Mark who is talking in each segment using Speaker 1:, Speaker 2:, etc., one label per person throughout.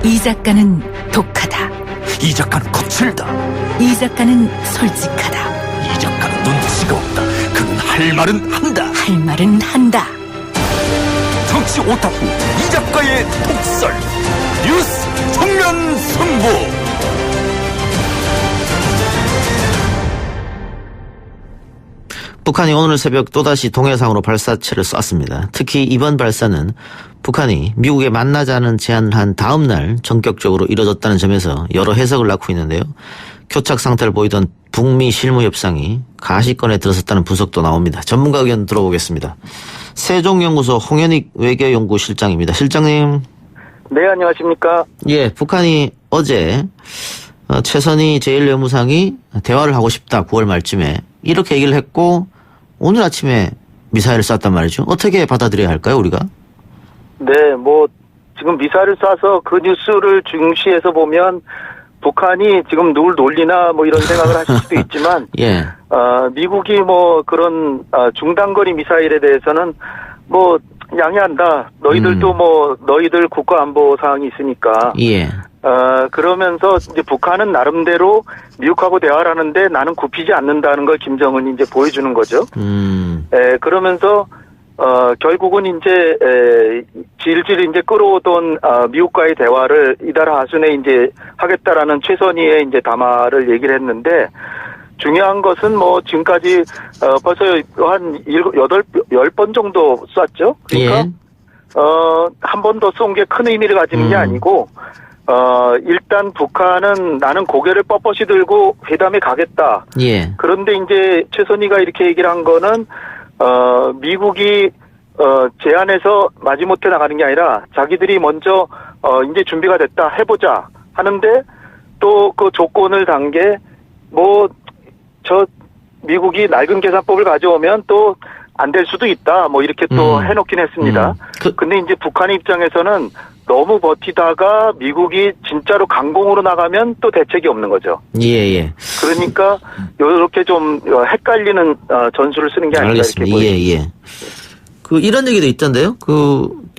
Speaker 1: 이 작가는 독하다.
Speaker 2: 이 작가는 거칠다.
Speaker 1: 이 작가는 솔직하다.
Speaker 2: 이 작가는 눈치가 없다. 그는 할 말은 한다.
Speaker 1: 할 말은 한다.
Speaker 2: 정치 오타쿠 이 작가의 독설. 뉴스 정면 승부.
Speaker 3: 북한이 오늘 새벽 또다시 동해상으로 발사체를 쐈습니다. 특히 이번 발사는 북한이 미국에 만나자는 제안을 한 다음 날 전격적으로 이뤄졌다는 점에서 여러 해석을 낳고 있는데요. 교착 상태를 보이던 북미 실무 협상이 가시권에 들어섰다는 분석도 나옵니다. 전문가 의견 들어보겠습니다. 세종연구소 홍현익 외교연구실장입니다. 실장님.
Speaker 4: 네, 안녕하십니까.
Speaker 3: 예, 북한이 어제 최선희 제1외무상이 대화를 하고 싶다 9월 말쯤에 이렇게 얘기를 했고 오늘 아침에 미사일을 쐈단 말이죠. 어떻게 받아들여야 할까요, 우리가?
Speaker 4: 네, 지금 미사일을 쏴서 그 뉴스를 중시해서 보면 북한이 지금 누굴 놀리나 이런 생각을 하실 수도 있지만,
Speaker 3: 예.
Speaker 4: 미국이 그런, 중단거리 미사일에 대해서는 양해한다. 너희들도 너희들 국가안보 사항이 있으니까.
Speaker 3: 예.
Speaker 4: 그러면서 이제 북한은 나름대로 미국하고 대화를 하는데 나는 굽히지 않는다는 걸 김정은이 이제 보여주는 거죠. 그러면서 결국은 이제 질질 이제 끌어오던 미국과의 대화를 이달 하순에 이제 하겠다라는 최선희의 이제 담화를 얘기를 했는데 중요한 것은 지금까지 벌써 한 10번 정도 쐈죠. 그러니까
Speaker 3: 예.
Speaker 4: 한 번 더 쏜 게 큰 의미를 가지는 게 아니고 일단 북한은 나는 고개를 뻣뻣이 들고 회담에 가겠다.
Speaker 3: 예.
Speaker 4: 그런데 이제 최선희가 이렇게 얘기를 한 거는 미국이 제안해서 마지못해 나가는 게 아니라 자기들이 먼저 이제 준비가 됐다 해보자 하는데 또 그 조건을 단 게 미국이 낡은 계산법을 가져오면 또 안 될 수도 있다 이렇게 또 해놓긴 했습니다. 근데 이제 북한의 입장에서는 너무 버티다가 미국이 진짜로 강공으로 나가면 또 대책이 없는 거죠.
Speaker 3: 예.
Speaker 4: 그러니까 이렇게 좀 헷갈리는 전술을 쓰는 게 아닌가
Speaker 3: 알겠습니다.
Speaker 4: 이렇게 보입니다.
Speaker 3: 예. 이런 얘기도 있던데요.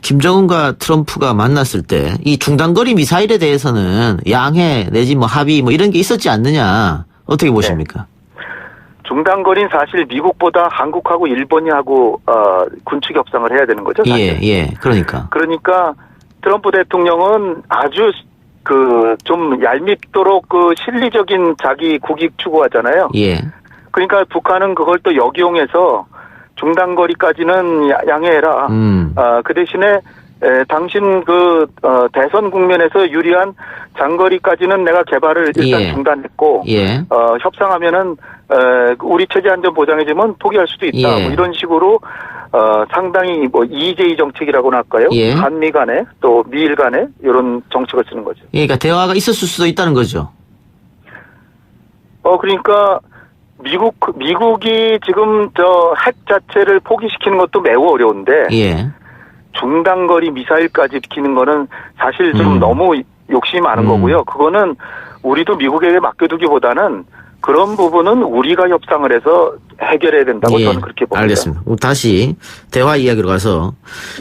Speaker 3: 김정은과 트럼프가 만났을 때 이 중단거리 미사일에 대해서는 양해 내지 합의 이런 게 있었지 않느냐. 어떻게 보십니까?
Speaker 4: 네. 중단거리는 사실 미국보다 한국하고 일본이 하고 군축 협상을 해야 되는 거죠. 사실.
Speaker 3: 예. 그러니까
Speaker 4: 트럼프 대통령은 아주 좀 얄밉도록 실리적인 자기 국익 추구하잖아요.
Speaker 3: 예.
Speaker 4: 그러니까 북한은 그걸 또 역이용해서 중단거리까지는 양해해라. 그 대신에 당신 대선 국면에서 유리한 장거리까지는 내가 개발을 일단 중단했고,
Speaker 3: 예.
Speaker 4: 협상하면은 우리 체제 안전 보장해주면 포기할 수도 있다.
Speaker 3: 예.
Speaker 4: 이런 식으로 상당히 EJ 정책이라고나 할까요?
Speaker 3: 예.
Speaker 4: 한미 간에 또 미일 간에 이런 정책을 쓰는 거죠.
Speaker 3: 그러니까 대화가 있었을 수도 있다는 거죠.
Speaker 4: 그러니까 미국이 지금 핵 자체를 포기시키는 것도 매우 어려운데.
Speaker 3: 예.
Speaker 4: 중단거리 미사일까지 지키는 거는 사실 좀 너무 욕심이 많은 거고요. 그거는 우리도 미국에게 맡겨두기보다는 그런 부분은 우리가 협상을 해서 해결해야 된다고 저는 그렇게 봅니다.
Speaker 3: 알겠습니다. 다시 대화 이야기로 가서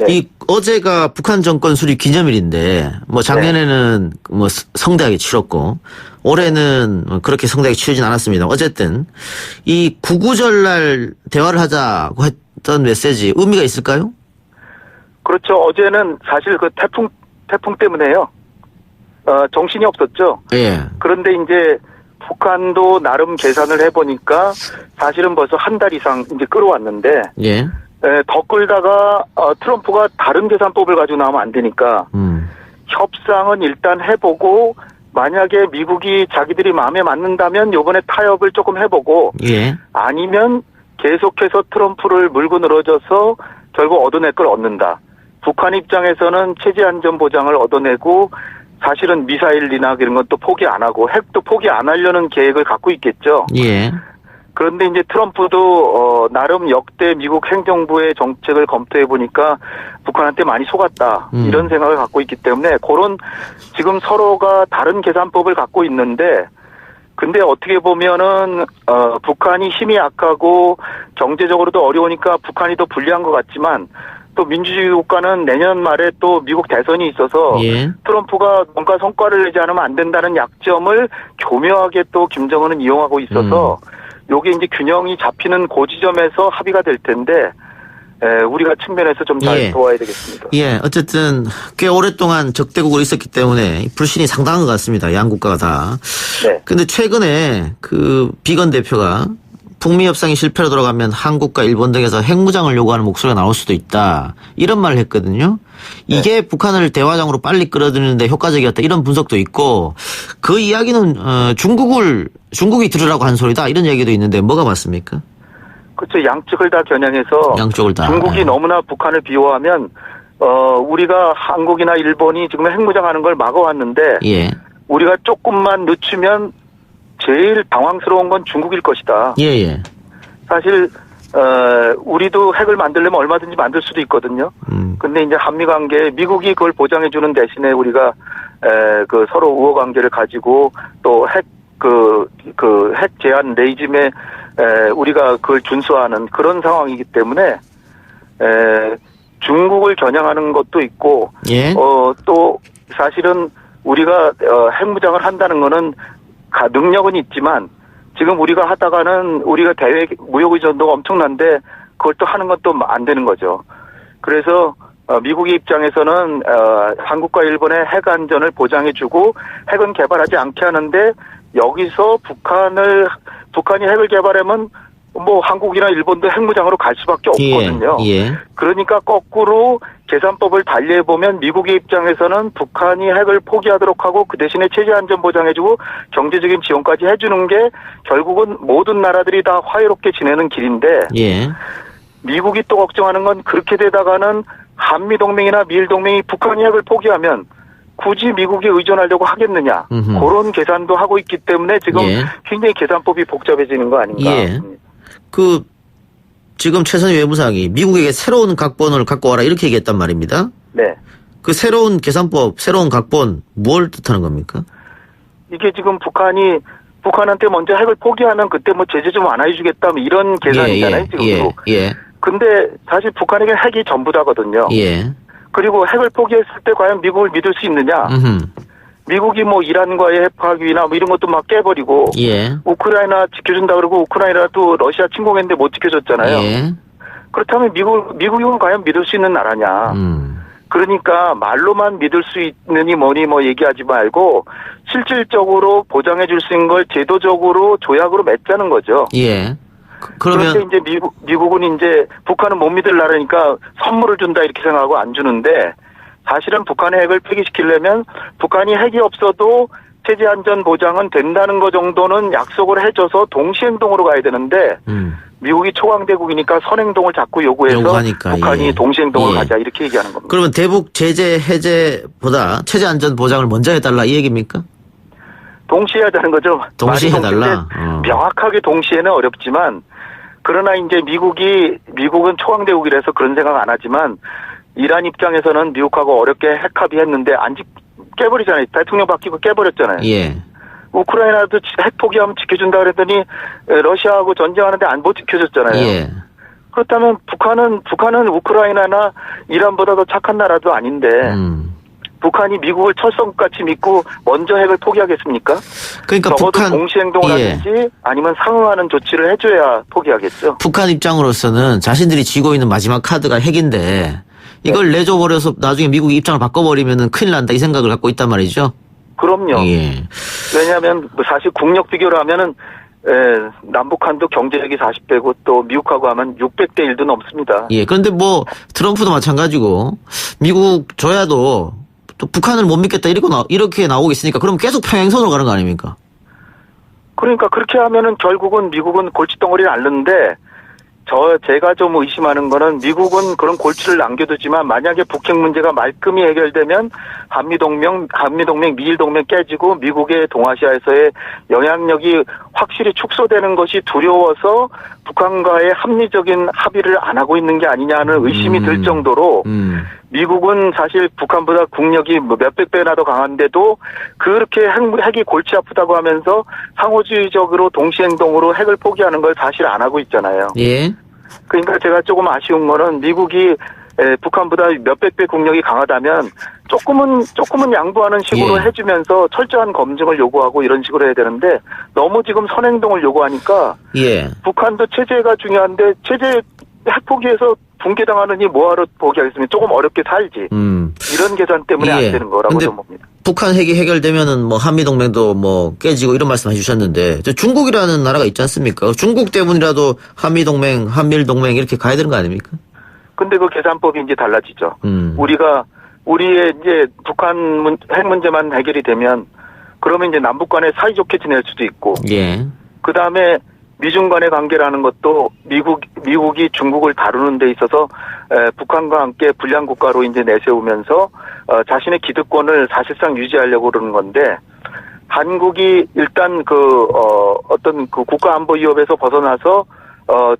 Speaker 4: 네.
Speaker 3: 어제가 북한 정권 수립 기념일인데 작년에는 성대하게 치렀고 올해는 그렇게 성대하게 치르진 않았습니다. 어쨌든 이 구구절날 대화를 하자고 했던 메시지 의미가 있을까요?
Speaker 4: 그렇죠. 어제는 사실 태풍 때문에요. 정신이 없었죠.
Speaker 3: 예.
Speaker 4: 그런데 이제 북한도 나름 계산을 해보니까 사실은 벌써 한 달 이상 이제 끌어왔는데.
Speaker 3: 예.
Speaker 4: 더 끌다가 트럼프가 다른 계산법을 가지고 나오면 안 되니까. 협상은 일단 해보고 만약에 미국이 자기들이 마음에 맞는다면 이번에 타협을 조금 해보고.
Speaker 3: 예. 아니면
Speaker 4: 계속해서 트럼프를 물고 늘어져서 결국 얻어낼 걸 얻는다. 북한 입장에서는 체제 안전 보장을 얻어내고 사실은 미사일이나 이런 것도 포기 안 하고 핵도 포기 안 하려는 계획을 갖고 있겠죠.
Speaker 3: 예.
Speaker 4: 그런데 이제 트럼프도 나름 역대 미국 행정부의 정책을 검토해 보니까 북한한테 많이 속았다. 이런 생각을 갖고 있기 때문에 그런 지금 서로가 다른 계산법을 갖고 있는데 근데 어떻게 보면은 북한이 힘이 약하고 경제적으로도 어려우니까 북한이 더 불리한 것 같지만 또 민주주의 국가는 내년 말에 또 미국 대선이 있어서
Speaker 3: 예.
Speaker 4: 트럼프가 뭔가 성과를 내지 않으면 안 된다는 약점을 교묘하게 또 김정은은 이용하고 있어서 요게 이제 균형이 잡히는 그 지점에서 합의가 될 텐데 우리가 측면에서 좀 잘
Speaker 3: 예.
Speaker 4: 도와야 되겠습니다.
Speaker 3: 예, 어쨌든 꽤 오랫동안 적대국으로 있었기 때문에 불신이 상당한 것 같습니다. 양 국가가 다.
Speaker 4: 네.
Speaker 3: 근데 최근에 그 비건 대표가 북미 협상이 실패로 돌아가면 한국과 일본 등에서 핵무장을 요구하는 목소리가 나올 수도 있다. 이런 말을 했거든요. 이게 북한을 대화장으로 빨리 끌어들이는데 효과적이었다. 이런 분석도 있고 그 이야기는 중국이 들으라고 한 소리다. 이런 얘기도 있는데 뭐가 맞습니까?
Speaker 4: 그렇죠. 양측을 다 겨냥해서
Speaker 3: 양쪽을 다.
Speaker 4: 중국이
Speaker 3: 예.
Speaker 4: 너무나 북한을 비호하면 우리가 한국이나 일본이 지금 핵무장하는 걸 막아왔는데
Speaker 3: 예.
Speaker 4: 우리가 조금만 늦추면 제일 당황스러운 건 중국일 것이다.
Speaker 3: 예.
Speaker 4: 사실 우리도 핵을 만들려면 얼마든지 만들 수도 있거든요. 근데 이제 한미 관계 미국이 그걸 보장해 주는 대신에 우리가 그 서로 우호 관계를 가지고 또 핵 핵 제한 레이짐에 우리가 그걸 준수하는 그런 상황이기 때문에 중국을 겨냥하는 것도 있고
Speaker 3: 예.
Speaker 4: 또 사실은 우리가 핵무장을 한다는 거는 능력은 있지만 지금 우리가 하다가는 우리가 대외 무역 의존도가 엄청난데 그걸 또 하는 건 또 안 되는 거죠. 그래서 미국의 입장에서는 한국과 일본의 핵 안전을 보장해주고 핵은 개발하지 않게 하는데 여기서 북한이 핵을 개발하면 뭐 한국이나 일본도 핵무장으로 갈 수밖에 없거든요.
Speaker 3: 예.
Speaker 4: 그러니까 거꾸로 계산법을 달리해보면 미국의 입장에서는 북한이 핵을 포기하도록 하고 그 대신에 체제 안전 보장해주고 경제적인 지원까지 해주는 게 결국은 모든 나라들이 다 화해롭게 지내는 길인데
Speaker 3: 예.
Speaker 4: 미국이 또 걱정하는 건 그렇게 되다가는 한미동맹이나 미일동맹이 북한이 핵을 포기하면 굳이 미국에 의존하려고 하겠느냐. 그런 계산도 하고 있기 때문에 지금
Speaker 3: 예.
Speaker 4: 굉장히 계산법이 복잡해지는 거 아닌가.
Speaker 3: 예. 지금 최선희 외무상이 미국에게 새로운 각본을 갖고 와라 이렇게 얘기했단 말입니다.
Speaker 4: 네.
Speaker 3: 그 새로운 계산법, 새로운 각본 뭘 뜻하는 겁니까?
Speaker 4: 이게 지금 북한한테 먼저 핵을 포기하면 그때 뭐 제재 좀 완화해주겠다 뭐 이런 계산이잖아요. 지금.
Speaker 3: 예.
Speaker 4: 근데 사실 북한에게 핵이 전부다거든요.
Speaker 3: 예.
Speaker 4: 그리고 핵을 포기했을 때 과연 미국을 믿을 수 있느냐. 미국이 뭐 이란과의 핵 파기나 뭐 이런 것도 막 깨버리고
Speaker 3: 예.
Speaker 4: 우크라이나 지켜준다 그러고 우크라이나도 러시아 침공했는데 못 지켜줬잖아요.
Speaker 3: 예.
Speaker 4: 그렇다면 미국이 과연 믿을 수 있는 나라냐. 그러니까 말로만 믿을 수 있느니 뭐니 뭐 얘기하지 말고 실질적으로 보장해 줄 수 있는 걸 제도적으로 조약으로 맺자는 거죠.
Speaker 3: 예.
Speaker 4: 그런데
Speaker 3: 그러면
Speaker 4: 이제 미국은 이제 북한은 못 믿을 나라니까 선물을 준다 이렇게 생각하고 안 주는데 사실은 북한의 핵을 폐기시키려면 북한이 핵이 없어도 체제 안전 보장은 된다는 거 정도는 약속을 해줘서 동시행동으로 가야 되는데 미국이 초강대국이니까 선행동을 자꾸 요구해서
Speaker 3: 요구하니까,
Speaker 4: 북한이
Speaker 3: 예.
Speaker 4: 동시행동을
Speaker 3: 예.
Speaker 4: 가자 이렇게 얘기하는 겁니다.
Speaker 3: 그러면 대북 제재 해제보다 체제 안전 보장을 먼저 해달라 이 얘기입니까?
Speaker 4: 동시에 하자는 거죠.
Speaker 3: 동시에
Speaker 4: 말이
Speaker 3: 해달라.
Speaker 4: 명확하게 동시에는 어렵지만 그러나 이제 미국은 초강대국이라서 그런 생각 안 하지만 이란 입장에서는 미국하고 어렵게 핵 합의했는데 깨버리잖아요. 대통령 바뀌고 깨버렸잖아요.
Speaker 3: 예.
Speaker 4: 우크라이나도 핵 포기하면 지켜준다 그랬더니 러시아하고 전쟁하는데 안 지켜줬잖아요.
Speaker 3: 예.
Speaker 4: 그렇다면 북한은 우크라이나나 이란보다 더 착한 나라도 아닌데 북한이 미국을 철석같이 믿고 먼저 핵을 포기하겠습니까?
Speaker 3: 그러니까
Speaker 4: 적어도 동시행동을
Speaker 3: 예.
Speaker 4: 하든지 아니면 상응하는 조치를 해줘야 포기하겠죠.
Speaker 3: 북한 입장으로서는 자신들이 쥐고 있는 마지막 카드가 핵인데 이걸 내줘버려서 나중에 미국이 입장을 바꿔버리면 큰일 난다 이 생각을 갖고 있단 말이죠.
Speaker 4: 그럼요.
Speaker 3: 예.
Speaker 4: 왜냐하면 사실 국력 비교를 하면은 남북한도 경제력이 40배고 또 미국하고 하면 600대 1도 넘습니다.
Speaker 3: 예. 그런데 뭐 트럼프도 마찬가지고 미국 줘야도 또 북한을 못 믿겠다 이렇게 나오고 있으니까 그럼 계속 평행선으로 가는 거 아닙니까?
Speaker 4: 그러니까 그렇게 하면은 결국은 미국은 골칫덩어리를 앓는데 제가 좀 의심하는 거는 미국은 그런 골치를 남겨두지만 만약에 북핵 문제가 말끔히 해결되면 한미동맹, 미일동맹 깨지고 미국의 동아시아에서의 영향력이 확실히 축소되는 것이 두려워서 북한과의 합리적인 합의를 안 하고 있는 게 아니냐는 의심이 들 정도로 미국은 사실 북한보다 국력이 몇백 배나 더 강한데도 그렇게 핵이 골치 아프다고 하면서 상호주의적으로 동시행동으로 핵을 포기하는 걸 사실 안 하고 있잖아요.
Speaker 3: 예.
Speaker 4: 그러니까 제가 조금 아쉬운 거는 미국이 북한보다 몇백 배 국력이 강하다면 조금은 양보하는 식으로
Speaker 3: 예.
Speaker 4: 해주면서 철저한 검증을 요구하고 이런 식으로 해야 되는데 너무 지금 선행동을 요구하니까
Speaker 3: 예.
Speaker 4: 북한도 체제가 중요한데 체제 핵포기해서 붕괴당하느니 뭐하러 포기하겠습니까? 조금 어렵게 살지. 이런 계산 때문에
Speaker 3: 예.
Speaker 4: 안 되는 거라고
Speaker 3: 근데
Speaker 4: 저는 봅니다.
Speaker 3: 북한 핵이 해결되면은 뭐 한미동맹도 뭐 깨지고 이런 말씀 해주셨는데 중국이라는 나라가 있지 않습니까? 중국 때문이라도 한미동맹, 한밀동맹 이렇게 가야 되는 거 아닙니까?
Speaker 4: 근데 그 계산법이 이제 달라지죠. 우리의 이제 북한 핵 문제만 해결이 되면 그러면 이제 남북 간에 사이좋게 지낼 수도 있고.
Speaker 3: 예.
Speaker 4: 그 다음에 미중 간의 관계라는 것도 미국이 중국을 다루는 데 있어서 북한과 함께 불량 국가로 이제 내세우면서 자신의 기득권을 사실상 유지하려고 그러는 건데 한국이 일단 어떤 그 국가 안보 위협에서 벗어나서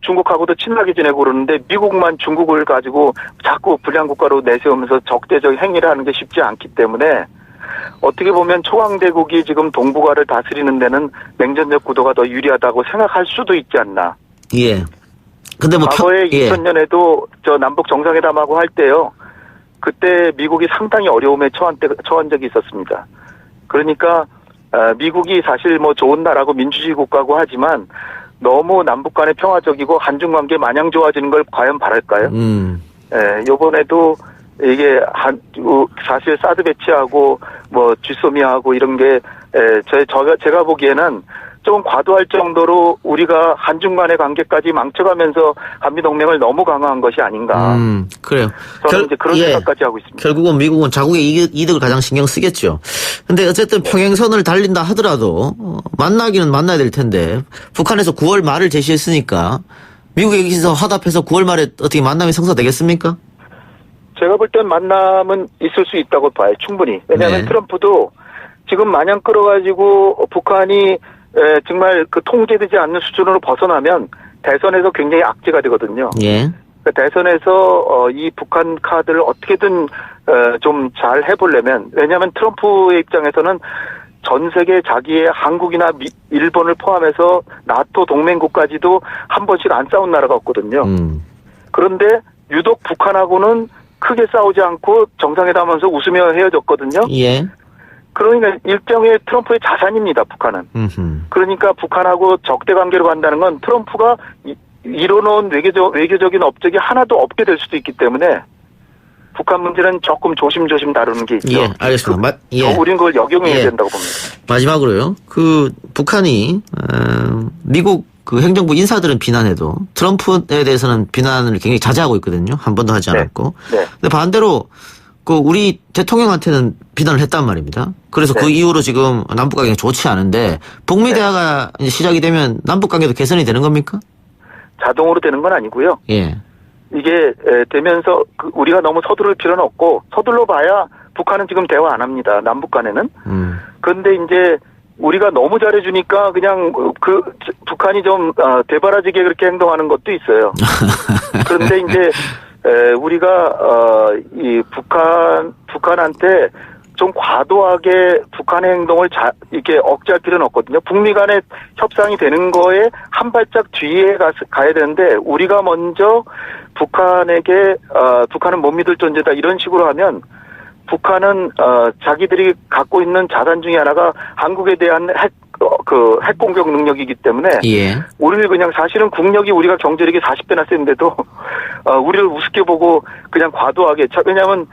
Speaker 4: 중국하고도 친하게 지내고 그러는데 미국만 중국을 가지고 자꾸 불량 국가로 내세우면서 적대적 행위를 하는 게 쉽지 않기 때문에 어떻게 보면 초강대국이 지금 동북아를 다스리는 데는 냉전적 구도가 더 유리하다고 생각할 수도 있지 않나.
Speaker 3: 예. 근데 뭐
Speaker 4: 과거에
Speaker 3: 예.
Speaker 4: 2000년에도 저 남북 정상회담하고 할 때요. 그때 미국이 상당히 어려움에 처한 적이 있었습니다. 그러니까 미국이 사실 뭐 좋은 나라고 민주주의 국가고 하지만 너무 남북 간의 평화적이고 한중 관계 마냥 좋아지는 걸 과연 바랄까요? 요번에도 이게 사실 사드 배치하고 뭐 쥐소미하고 이런 게 제가 보기에는 조금 과도할 정도로 우리가 한중 간의 관계까지 망쳐가면서 한미 동맹을 너무 강화한 것이 아닌가.
Speaker 3: 그래요.
Speaker 4: 저는 이제 그런 생각까지 하고 있습니다.
Speaker 3: 결국은 미국은 자국의 이득을 가장 신경 쓰겠죠. 근데 어쨌든 평행선을 달린다 하더라도 만나기는 만나야 될 텐데 북한에서 9월 말을 제시했으니까 미국에 여기서 화답해서 9월 말에 어떻게 만남이 성사되겠습니까?
Speaker 4: 제가 볼 땐 만남은 있을 수 있다고 봐요. 충분히. 왜냐하면
Speaker 3: 네.
Speaker 4: 트럼프도 지금 마냥 끌어가지고 북한이 정말 그 통제되지 않는 수준으로 벗어나면 대선에서 굉장히 악재가 되거든요.
Speaker 3: 예.
Speaker 4: 그러니까 대선에서 이 북한 카드를 어떻게든 좀 잘 해보려면 왜냐하면 트럼프의 입장에서는 전 세계 자기의 한국이나 일본을 포함해서 나토 동맹국까지도 한 번씩 안 싸운 나라가 없거든요. 그런데 유독 북한하고는 크게 싸우지 않고 정상회담하면서 웃으며 헤어졌거든요.
Speaker 3: 예.
Speaker 4: 그러니까 일종의 트럼프의 자산입니다, 북한은. 그러니까 북한하고 적대 관계로 간다는 건 트럼프가 이뤄놓은 외교적인 업적이 하나도 없게 될 수도 있기 때문에 북한 문제는 조금 조심조심 다루는 게 있죠.
Speaker 3: 예, 알겠습니다.
Speaker 4: 우린 그걸 역용해야
Speaker 3: 예.
Speaker 4: 된다고 봅니다.
Speaker 3: 마지막으로요. 그 북한이 미국 그 행정부 인사들은 비난해도 트럼프에 대해서는 비난을 굉장히 자제하고 있거든요. 한 번도 하지 않았고.
Speaker 4: 네.
Speaker 3: 근데 반대로 그 우리 대통령한테는 비난을 했단 말입니다. 그래서
Speaker 4: 네.
Speaker 3: 그 이후로 지금 남북 관계가 좋지 않은데 북미 대화가 이제 시작이 되면 남북 관계도 개선이 되는 겁니까?
Speaker 4: 자동으로 되는 건 아니고요.
Speaker 3: 예.
Speaker 4: 이게 되면서 우리가 너무 서두를 필요는 없고 서둘러 봐야 북한은 지금 대화 안 합니다. 남북 간에는. 그런데 이제 우리가 너무 잘해주니까 그냥 북한이 좀 대바라지게 그렇게 행동하는 것도 있어요. 그런데 이제 우리가 이 북한한테 좀 과도하게 북한의 행동을 이렇게 억제할 필요는 없거든요. 북미 간의 협상이 되는 거에 한 발짝 뒤에 가야 되는데 우리가 먼저 북한에게 북한은 못 믿을 존재다 이런 식으로 하면 북한은 자기들이 갖고 있는 자산 중에 하나가 한국에 대한 핵 공격 능력이기 때문에
Speaker 3: 예.
Speaker 4: 우리를 그냥 사실은 국력이 우리가 경제력이 40배나 센데도 우리를 우습게 보고 그냥 과도하게 왜냐하면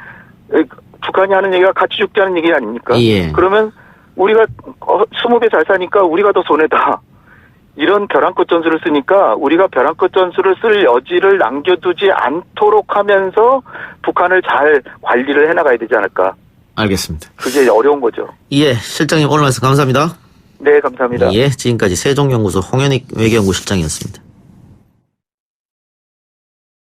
Speaker 4: 북한이 하는 얘기가 같이 죽자는 얘기 아닙니까?
Speaker 3: 예.
Speaker 4: 그러면 우리가 20배 잘 사니까 우리가 더 손해다. 이런 벼랑끝 전술을 쓰니까 우리가 벼랑끝 전술을 쓸 여지를 남겨두지 않도록 하면서 북한을 잘 관리를 해나가야 되지 않을까.
Speaker 3: 알겠습니다.
Speaker 4: 그게 어려운 거죠.
Speaker 3: 예, 실장님 오늘 말씀 감사합니다.
Speaker 4: 네, 감사합니다.
Speaker 3: 예, 지금까지 세종연구소 홍현익 외교연구실장이었습니다.